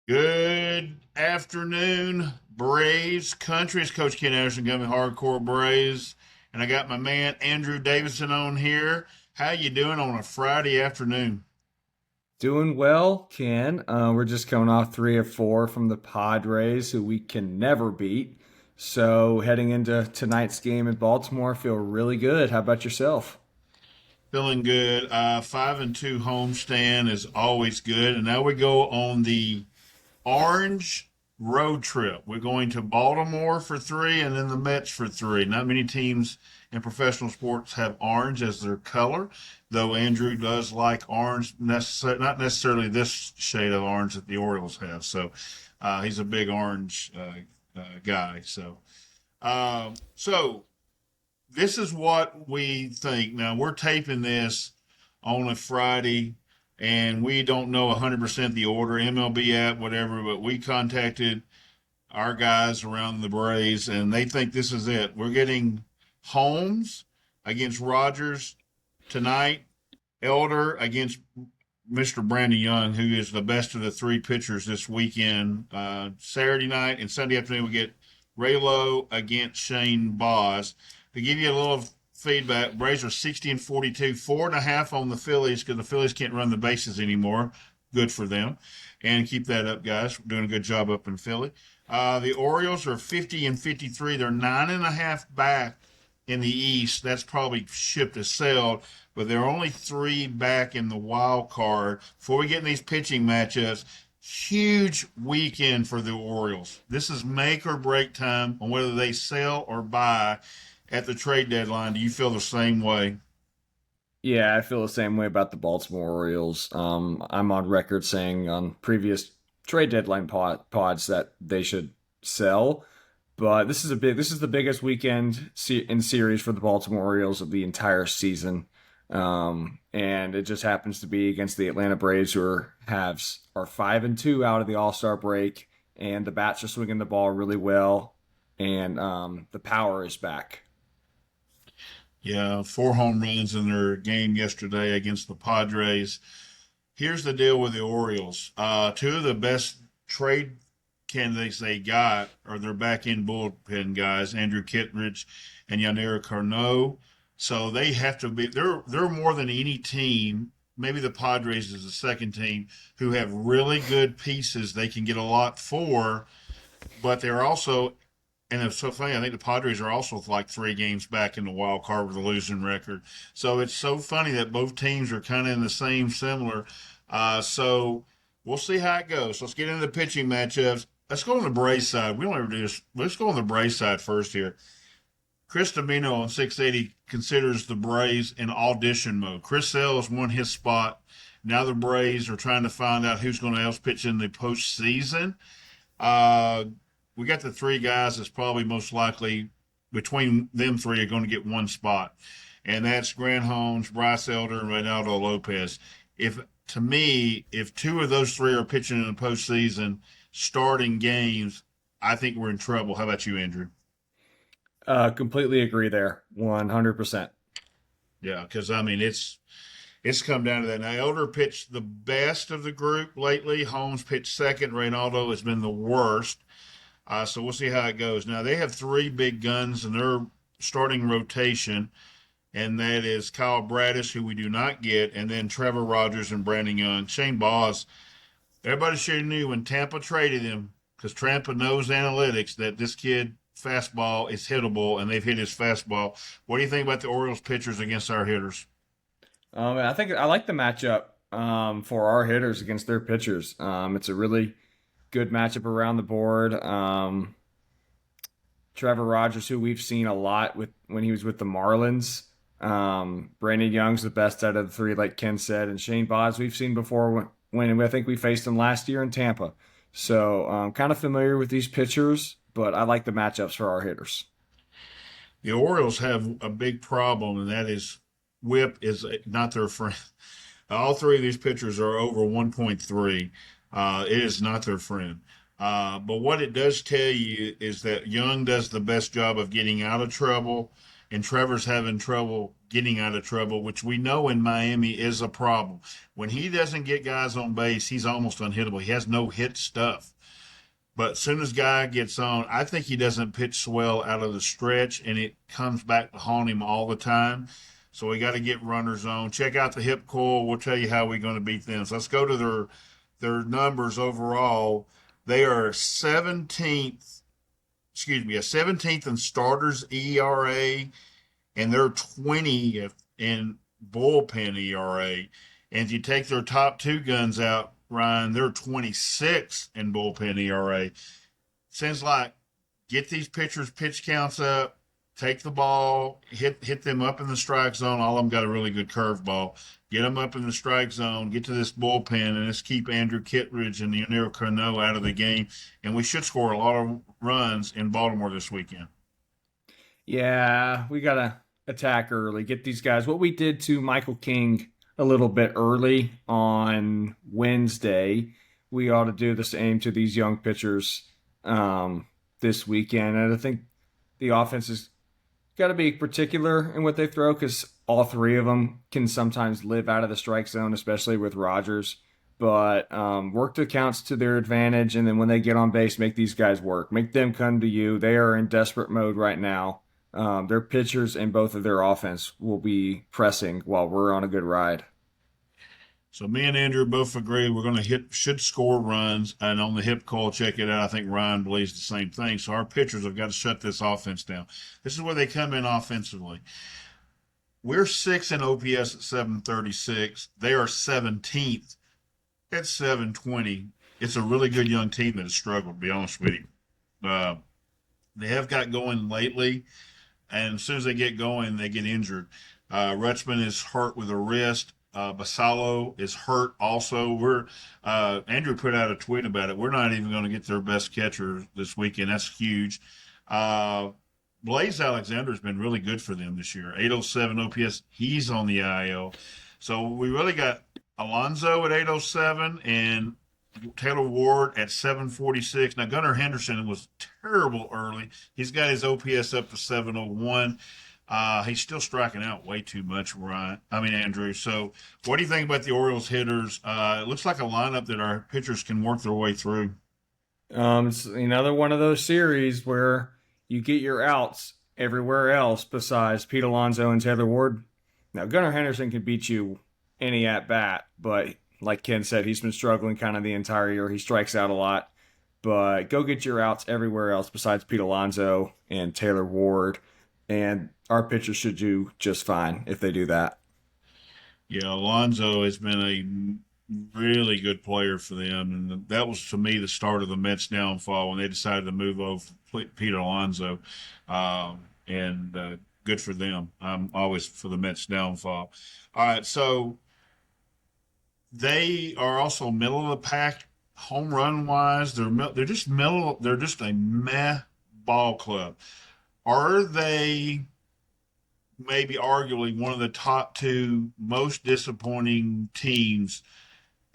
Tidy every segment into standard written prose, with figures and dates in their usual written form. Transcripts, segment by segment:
Good afternoon, Braves country. It's Coach Ken Anderson, Gummy Hardcore Braves, and I got my man Andrew Davidson on here. How you doing on a Friday afternoon? Doing well, Ken. We're just coming off 3 or 4 from the Padres, who we can never beat. So heading into tonight's game in Baltimore, feel really good. How about yourself? Feeling good. 5-2 homestand is always good, and now we go on the Orange road trip. We're going to Baltimore for three and then the Mets for three. Not many teams in professional sports have orange as their color, though Andrew does like orange, not necessarily this shade of orange that the Orioles have. So he's a big orange guy. So this is what we think. Now we're taping this on a Friday, and we don't know 100% the order, MLB app, whatever, but we contacted our guys around the Braves, and they think this is it. We're getting Holmes against Rogers tonight, Elder against Mr. Brandon Young, who is the best of the three pitchers this weekend. Saturday night and Sunday afternoon, we get Raylo against Shane Boz. To give you a little feedback, Braves are 60 and 42, 4.5 on the Phillies because the Phillies can't run the bases anymore. Good for them. And keep that up, guys. We're doing a good job up in Philly. The Orioles are 50 and 53. They're 9.5 back in the East. That's probably shipped a sailed, but they're only three back in the wild card. Before we get in these pitching matchups, huge weekend for the Orioles. This is make or break time on whether they sell or buy at the trade deadline. Do you feel the same way? Yeah, I feel the same way about the Baltimore Orioles. I'm on record saying on previous trade deadline pods that they should sell, but this is the biggest weekend in series for the Baltimore Orioles of the entire season. And it just happens to be against the Atlanta Braves, are 5-2 out of the All Star break, and the bats are swinging the ball really well, and the power is back. Yeah, four home runs in their game yesterday against the Padres. Here's the deal with the Orioles. Two of the best trade candidates they got are their back end bullpen guys, Andrew Kittredge and Yanier Carno. So they have to be they're more than any team. Maybe the Padres is the second team who have really good pieces they can get a lot for, but they're also, and it's so funny. I think the Padres are also like three games back in the wild card with a losing record. So it's so funny that both teams are kind of in the same similar. So we'll see how it goes. Let's get into the pitching matchups. Let's go on the Braves side. We don't ever do this. Let's go on the Braves side first here. Chris Domino on 680 considers the Braves in audition mode. Chris Sale has won his spot. Now the Braves are trying to find out who's going to else pitch in the postseason. Uh, we got the three guys that's probably most likely between them three are going to get one spot, and that's Grant Holmes, Bryce Elder, and Reynaldo Lopez. If to me, if two of those three are pitching in the postseason, starting games, I think we're in trouble. How about you, Andrew? Completely agree there, 100%. Yeah, because I mean it's come down to that. Now Elder pitched the best of the group lately. Holmes pitched second. Reynaldo has been the worst. So we'll see how it goes. Now they have three big guns in their starting rotation, and that is Kyle Bradish, who we do not get, and then Trevor Rogers and Brandon Young. Shane Boss, everybody should have knew when Tampa traded him, because Tampa knows analytics, that this kid fastball is hittable, and they've hit his fastball. What do you think about the Orioles pitchers against our hitters? I think I like the matchup for our hitters against their pitchers. It's a really good matchup around the board. Trevor Rogers, who we've seen a lot with when he was with the Marlins. Brandon Young's the best out of the three, like Ken said, and Shane Baz we've seen before when I think we faced him last year in Tampa. So kind of familiar with these pitchers, but I like the matchups for our hitters. The Orioles have a big problem, and that is whip is not their friend. All three of these pitchers are over 1.3. It is not their friend. But what it does tell you is that Young does the best job of getting out of trouble, and Trevor's having trouble getting out of trouble, which we know in Miami is a problem. When he doesn't get guys on base, he's almost unhittable. He has no hit stuff. But as soon as guy gets on, I think he doesn't pitch swell out of the stretch, and it comes back to haunt him all the time. So we got to get runners on. Check out the hip coil. We'll tell you how we're going to beat them. So let's go to their numbers overall. They are 17th, excuse me, a 17th in starters ERA, and they're 20th in bullpen ERA. And if you take their top two guns out, Ryan, they're 26th in bullpen ERA. Seems like get these pitchers' pitch counts up, take the ball, hit them up in the strike zone. All of them got a really good curveball. Get them up in the strike zone, get to this bullpen, and let's keep Andrew Kittredge and Yuniel Cano out of the game. And we should score a lot of runs in Baltimore this weekend. Yeah, we gotta attack early, get these guys. What we did to Michael King a little bit early on Wednesday, we ought to do the same to these young pitchers this weekend. And I think the offense has got to be particular in what they throw because all three of them can sometimes live out of the strike zone, especially with Rogers. But work the counts to their advantage, and then when they get on base, make these guys work. Make them come to you. They are in desperate mode right now. Their pitchers and both of their offense will be pressing while we're on a good ride. So me and Andrew both agree we're going to should score runs, and on the hip call, check it out. I think Ryan believes the same thing. So our pitchers have got to shut this offense down. This is where they come in offensively. We're sixth in OPS at 736. They are 17th at 720. It's a really good young team that has struggled, to be honest with you. They have got going lately, and as soon as they get going, they get injured. Rutschman is hurt with a wrist. Basalo is hurt also. Andrew put out a tweet about it. We're not even going to get their best catcher this weekend. That's huge. Blaze Alexander has been really good for them this year. 807 OPS. He's on the IL. So we really got Alonso at 807 and Taylor Ward at 746. Now, Gunnar Henderson was terrible early. He's got his OPS up to 701. He's still striking out way too much, Ryan. I mean, Andrew. So, what do you think about the Orioles hitters? It looks like a lineup that our pitchers can work their way through. It's another one of those series where you get your outs everywhere else besides Pete Alonso and Taylor Ward. Now, Gunnar Henderson can beat you any at bat, but like Ken said, he's been struggling kind of the entire year. He strikes out a lot, but go get your outs everywhere else besides Pete Alonso and Taylor Ward, and our pitchers should do just fine if they do that. Yeah, Alonso has been a really good player for them, and that was to me the start of the Mets' downfall when they decided to move over Pete Alonso, and good for them. I'm always for the Mets' downfall. All right, so they are also middle of the pack home run wise. They're just middle. They're just a meh ball club. Are they maybe arguably one of the top two most disappointing teams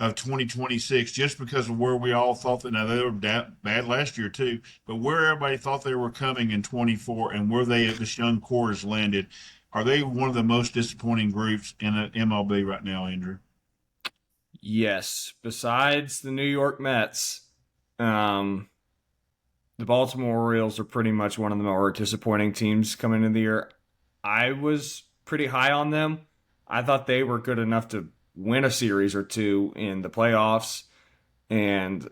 of 2026 just because of where we all thought that now they were bad last year too, but where everybody thought they were coming in 24 and where this young core has landed? Are they one of the most disappointing groups in MLB right now, Andrew? Yes, besides the New York Mets, um, the Baltimore Orioles are pretty much one of the more disappointing teams coming into the year. I was pretty high on them. I thought they were good enough to win a series or two in the playoffs, and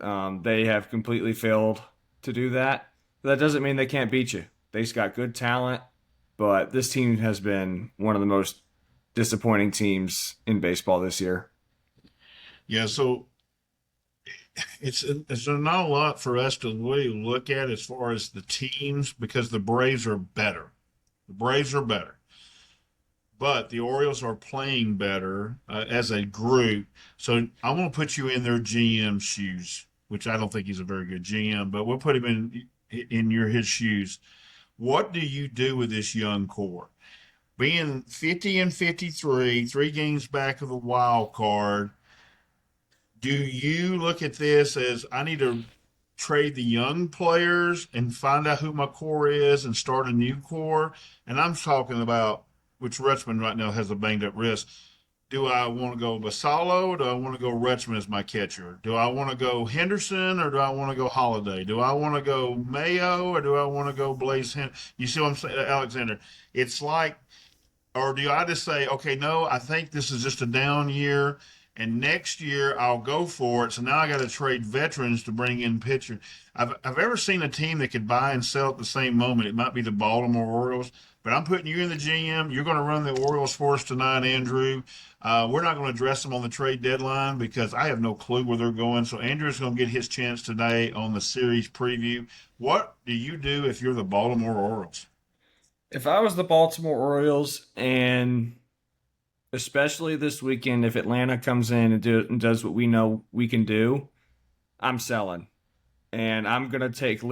they have completely failed to do that. But that doesn't mean they can't beat you. They've got good talent, but this team has been one of the most disappointing teams in baseball this year. Yeah, so it's not a lot for us to really look at as far as the teams because the Braves are better. The Braves are better. But the Orioles are playing better as a group. So I'm going to put you in their GM shoes, which I don't think he's a very good GM, but we'll put him in his shoes. What do you do with this young core? Being 50 and 53, 3 games back of the wild card, do you look at this as I need to trade the young players and find out who my core is and start a new core? And I'm talking about which Rutschman right now has a banged up wrist. Do I want to go Basalo or do I want to go Rutschman as my catcher? Do I want to go Henderson or do I want to go Holiday? Do I want to go Mayo or do I want to go Blaze You see what I'm saying, Alexander? It's like, or do I just say, okay, no, I think this is just a down year, and next year I'll go for it. So now I got to trade veterans to bring in pitchers. I've ever seen a team that could buy and sell at the same moment. It might be the Baltimore Orioles, but I'm putting you in the GM. You're going to run the Orioles for us tonight, Andrew. We're not going to address them on the trade deadline because I have no clue where they're going. So Andrew's going to get his chance today on the series preview. What do you do if you're the Baltimore Orioles? If I was the Baltimore Orioles, and especially this weekend, if Atlanta comes in and does what we know we can do, I'm selling. And I'm gonna take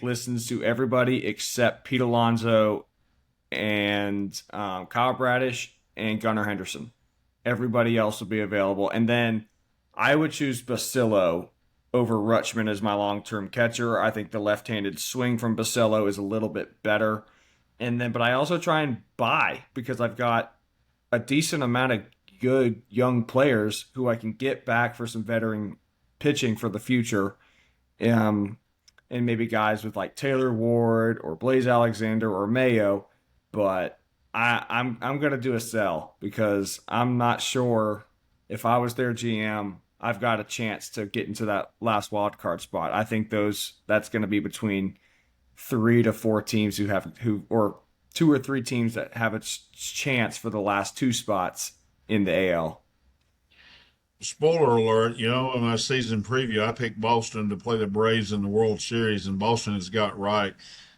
listens to everybody except Pete Alonso and Kyle Bradish and Gunnar Henderson. Everybody else will be available, and then I would choose Basillo over Rutschman as my long-term catcher. I think the left-handed swing from Basillo is a little bit better, and then but I also try and buy because I've got a decent amount of good young players who I can get back for some veteran pitching for the future. Um, and maybe guys with like Taylor Ward or Blaze Alexander or Mayo, but I'm gonna do a sell because I'm not sure if I was their GM, I've got a chance to get into that last wild card spot. I think that's gonna be between 3 to 4 teams who or 2 or 3 teams that have a chance for the last 2 spots in the AL. Spoiler alert, in my season preview, I picked Boston to play the Braves in the World Series, and Boston has got right.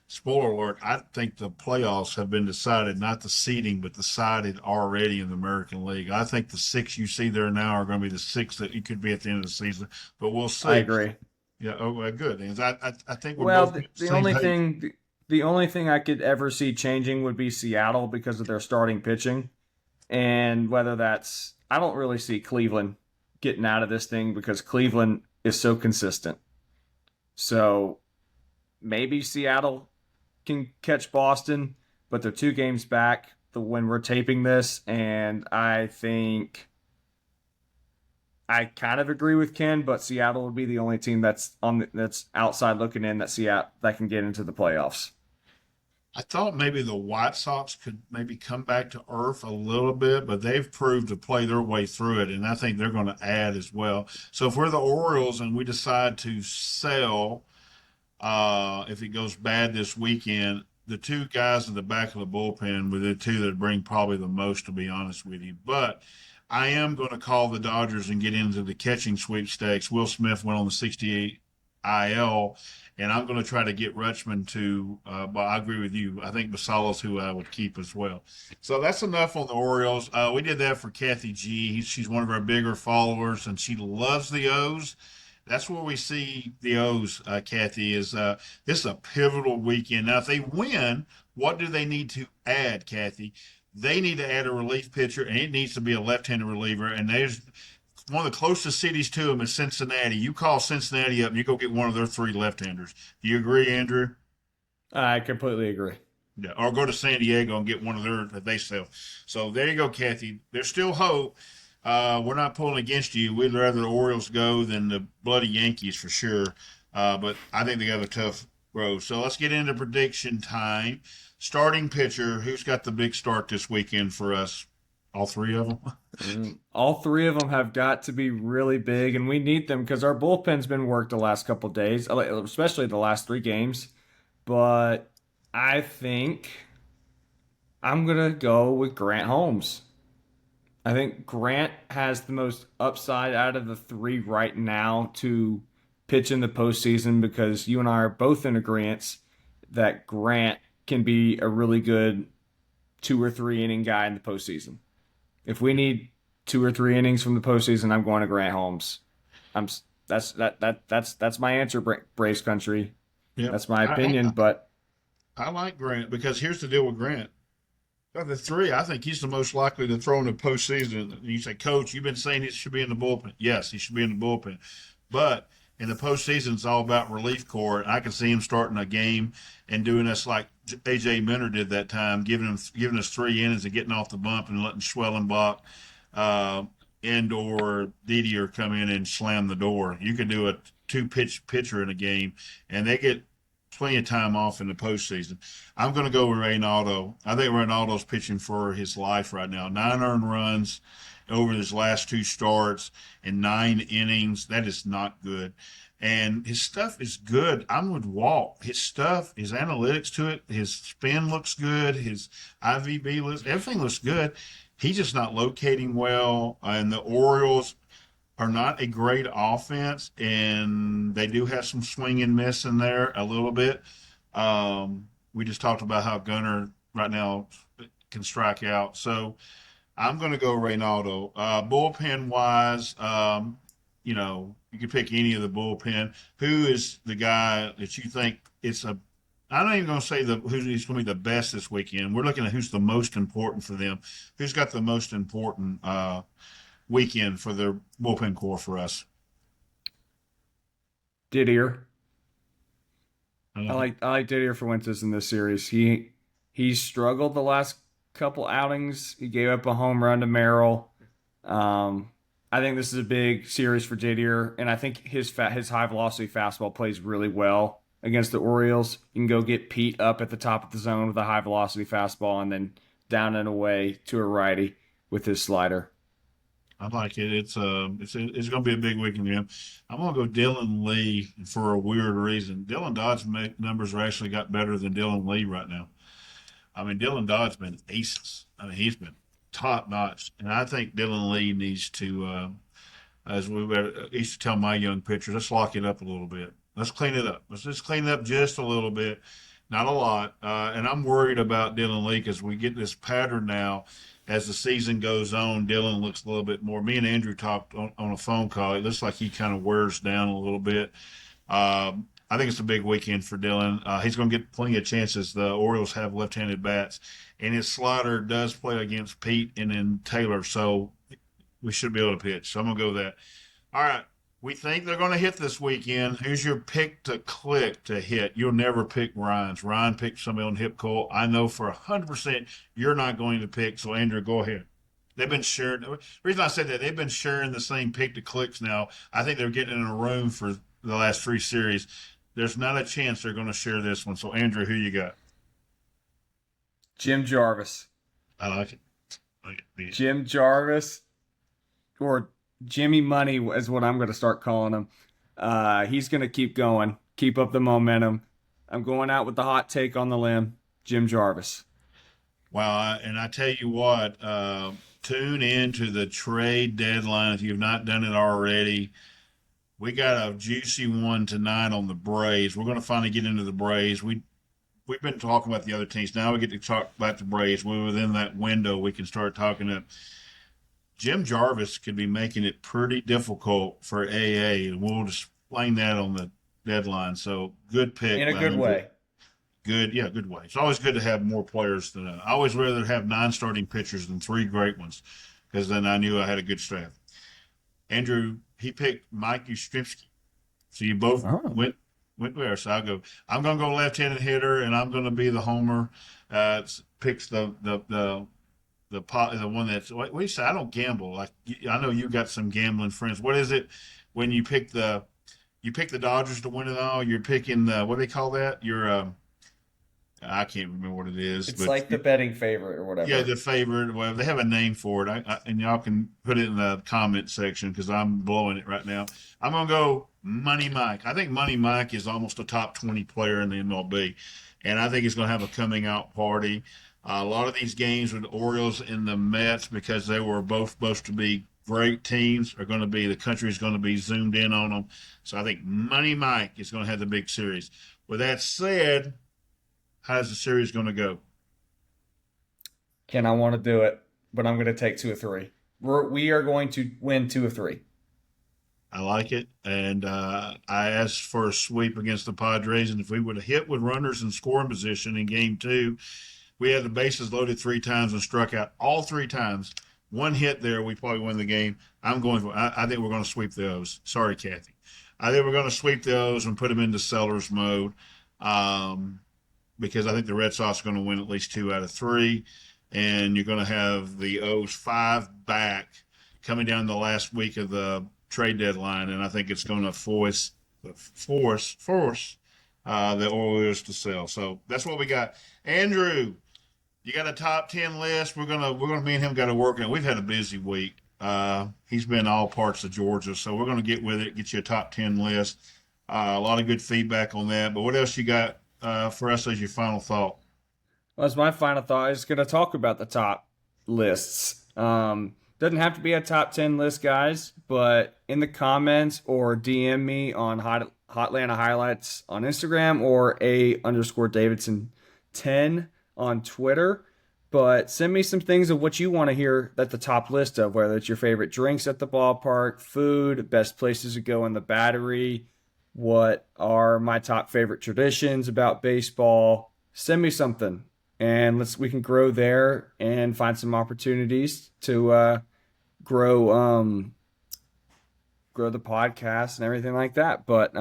Spoiler alert, I think the playoffs have been decided, not the seeding, but decided already in the American League. I think the six you see there now are going to be the six that you could be at the end of the season, but we'll I see. agree. Yeah, oh, well, good. And I think we're Well, both on the, the the same only page. thing the only thing I could ever see changing would be Seattle because of their starting pitching, and whether that's I don't really see Cleveland getting out of this thing because Cleveland is so consistent. So maybe Seattle can catch Boston, but they're 2 games back when we're taping this, and I think I kind of agree with Ken, but Seattle would be the only team that's outside looking in that can get into the playoffs. I thought maybe the White Sox could maybe come back to earth a little bit, but they've proved to play their way through it, and I think they're going to add as well. So if we're the Orioles and we decide to sell, if it goes bad this weekend, the two guys in the back of the bullpen were the two that bring probably the most, to be honest with you. But I am going to call the Dodgers and get into the catching sweepstakes. Will Smith went on the 68 IL, and I'm going to try to get Rutschman to. But I agree with you. I think Basala's who I would keep as well. So that's enough on the Orioles. We did that for Kathy G. She's one of our bigger followers, and she loves the O's. That's where we see the O's, Kathy, is this is a pivotal weekend. Now, if they win, what do they need to add, Kathy? They need to add a relief pitcher, and it needs to be a left-handed reliever. And there's one of the closest cities to them is Cincinnati. You call Cincinnati up, and you go get one of their 3 left-handers. Do you agree, Andrew? I completely agree. Yeah, or go to San Diego and get one of their that they sell. So there you go, Kathy. There's still hope. We're not pulling against you. We'd rather the Orioles go than the bloody Yankees for sure. But I think they got a tough road. So let's get into prediction time. Starting pitcher, who's got the big start this weekend for us? All 3 of them? All 3 of them have got to be really big, and we need them because our bullpen's been worked the last couple days, especially the last 3 games. But I think I'm gonna go with Grant Holmes. I think Grant has the most upside out of the 3 right now to pitch in the postseason because you and I are both in agreement that Grant can be a really good 2 or 3 inning guy in the postseason. If we need 2 or 3 innings from the postseason, I'm going to Grant Holmes. I'm that's my answer, Braves country. Yep. That's my opinion, but I like Grant because here's the deal with Grant. Of the 3, I think he's the most likely to throw in the postseason. And you say, Coach, you've been saying he should be in the bullpen. Yes, he should be in the bullpen. But In the postseason, it's all about relief corps. I can see him starting a game and doing us like AJ Minter did that time, giving us 3 innings and getting off the bump and letting Schwellenbach uh, and/or Didier come in and slam the door. You can do a two-pitch pitcher in a game, and they get plenty of time off in the postseason. I'm going to go with Reynaldo. I think Reynaldo's pitching for his life right now. 9 earned runs over his last 2 starts in 9 innings. That is not good. And his stuff is good. I'm with Walt. His stuff, his analytics to it, his spin looks good. His IVB looks, everything looks good. He's just not locating well. And the Orioles are not a great offense, and they do have some swing and miss in there a little bit. We just talked about how Gunnar right now can strike out. So I'm going to go Reynaldo. Bullpen wise, you can pick any of the bullpen. Who is the guy that you think it's a? I'm not even going to say who's going to be the best this weekend. We're looking at who's the most important for them. Who's got the most important weekend for their bullpen core for us? Didier. I Uh, like I like Didier Fuentes in this series. He's struggled the last couple outings. He gave up a home run to Merrill. Um, I think this is a big series for Didier, and I think his high velocity fastball plays really well against the Orioles. You can go get Pete up at the top of the zone with a high velocity fastball, and then down and away to a righty with his slider. I like it. It's going to be a big weekend for him. I'm going to go Dylan Lee for a weird reason. Dylan Dodd's numbers are actually got better than Dylan Lee right now. I mean, Dylan Dodd's been aces. I mean, he's been top notch, and I think Dylan Lee needs to, as used to tell my young pitchers, let's lock it up a little bit. Let's clean it up. Let's just clean it up just a little bit, not a lot. And I'm worried about Dylan Lee because we get this pattern now. As the season goes on, Dylan looks a little bit more. Me and Andrew talked on a phone call. It looks like he kind of wears down a little bit. I think it's a big weekend for Dylan. He's going to get plenty of chances. The Orioles have left-handed bats, and his slider does play against Pete and then Taylor, so we should be able to pitch. So I'm going to go with that. All right. We think they're going to hit this weekend. Who's your pick to click to hit? You'll never pick Ryan's. Ryan picked somebody on hip coil. I know for 100% you're not going to pick. So, Andrew, go ahead. They've been sharing. The reason I said that, they've been sharing the same pick to clicks now. I think they're getting in a room for the last 3 series. There's not a chance they're going to share this one. So, Andrew, who you got? Jim Jarvis. I like it. I like it. Jim Jarvis, or Jimmy Money is what I'm going to start calling him. He's going to keep going, keep up the momentum. I'm going out with the hot take on the limb, Jim Jarvis. Wow, and I tell you what, tune in to the trade deadline if you've not done it already. We got a juicy one tonight on the Braves. We're going to finally get into the Braves. We've been talking about the other teams. Now we get to talk about the Braves. We're within that window. We can start talking to Jim Jarvis could be making it pretty difficult for AA, and we'll explain that on the deadline. So good pick In a by good Andrew. way. Good, yeah, good way. It's always good to have more players than I always rather have 9 starting pitchers than 3 great ones, because then I knew I had a good staff. Andrew, he picked Mike Yastrzemski, so you both Oh. went there. So I'm gonna go left-handed hitter, and I'm gonna be the homer. Picks the one that's what do you say? I don't gamble. Like I know you got some gambling friends. What is it when you pick the Dodgers to win it all? You're picking what do they call that? You're I can't remember what it is, It's but like the betting favorite or yeah, whatever. the favorite. Well, they have a name for it, and y'all can put it in the comment section because I'm blowing it right now. I'm gonna go Money Mike. I think Money Mike is almost a top 20 player in the MLB, and I think he's gonna have a coming out party. A lot of these games with the Orioles and the Mets, because they were both supposed to be great teams, are going to be the country's going to be zoomed in on them. So I think Money Mike is going to have the big series. With that said, how's the series going to go? Ken, I want to do it, but I'm going to take 2 of 3. We are going to win 2 of 3. I like it. And I asked for a sweep against the Padres. And if we would have hit with runners in scoring position in game 2, we had the bases loaded 3 times and struck out all 3 times. One hit there, we probably win the game. I think we're going to sweep those. Sorry, Kathy. I think we're going to sweep those and put them into sellers mode. Um, because I think the Red Sox are going to win at least 2 out of 3, and you're going to have the O's 5 back coming down the last week of the trade deadline, and I think it's going to force the Orioles to sell. So that's what we got. Andrew, you got a top 10 list. We're gonna me and him got to work on. We've had a busy week. He's been all parts of Georgia, so we're gonna get with it, get you a top 10 list. A lot of good feedback on that. But what else you got for us as your final thought? Well, as my final thought, I was going to talk about the top lists. Doesn't have to be a top 10 list, guys, but in the comments or DM me on Hotlanta Highlights on Instagram or A_Davidson10 on Twitter. But send me some things of what you want to hear at the top list of, whether it's your favorite drinks at the ballpark, food, best places to go in the Battery, what are my top favorite traditions about baseball. Send me something, and we can grow there and find some opportunities to grow grow the podcast and everything like that. But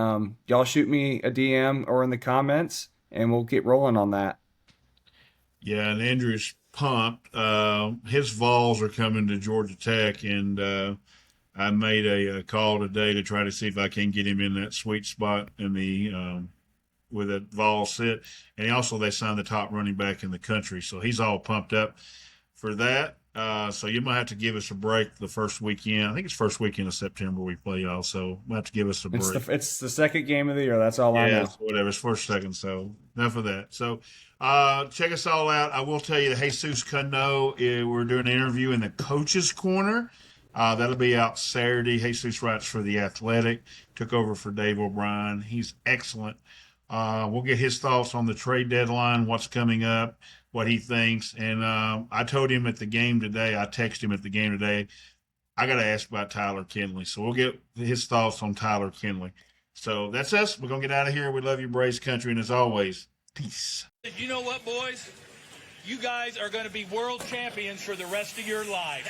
y'all shoot me a DM or in the comments, and we'll get rolling on that. Yeah, and Andrew's pumped. His Vols are coming to Georgia Tech, and I made a call today to try to see if I can get him in that sweet spot in the with a Vol sit. And they signed the top running back in the country, so he's all pumped up for that. So you might have to give us a break the first weekend. I think it's first weekend of September we play y'all, so we'll have to give us a break. It's the second game of the year. That's all I Yeah, know. so whatever. It's first, second. So enough of that. So check us all out. I will tell you that Jesus Cano, we're doing an interview in the Coach's Corner. That'll be out Saturday. Jesus writes for The Athletic. Took over for Dave O'Brien. He's excellent. We'll get his thoughts on the trade deadline, what's coming up, what he thinks. And I told him at the game today, I texted him at the game today, I got to ask about Tyler Kinley. So we'll get his thoughts on Tyler Kinley. So that's us. We're going to get out of here. We love you, Braves Country. And as always, peace. You know what, boys? You guys are going to be world champions for the rest of your life.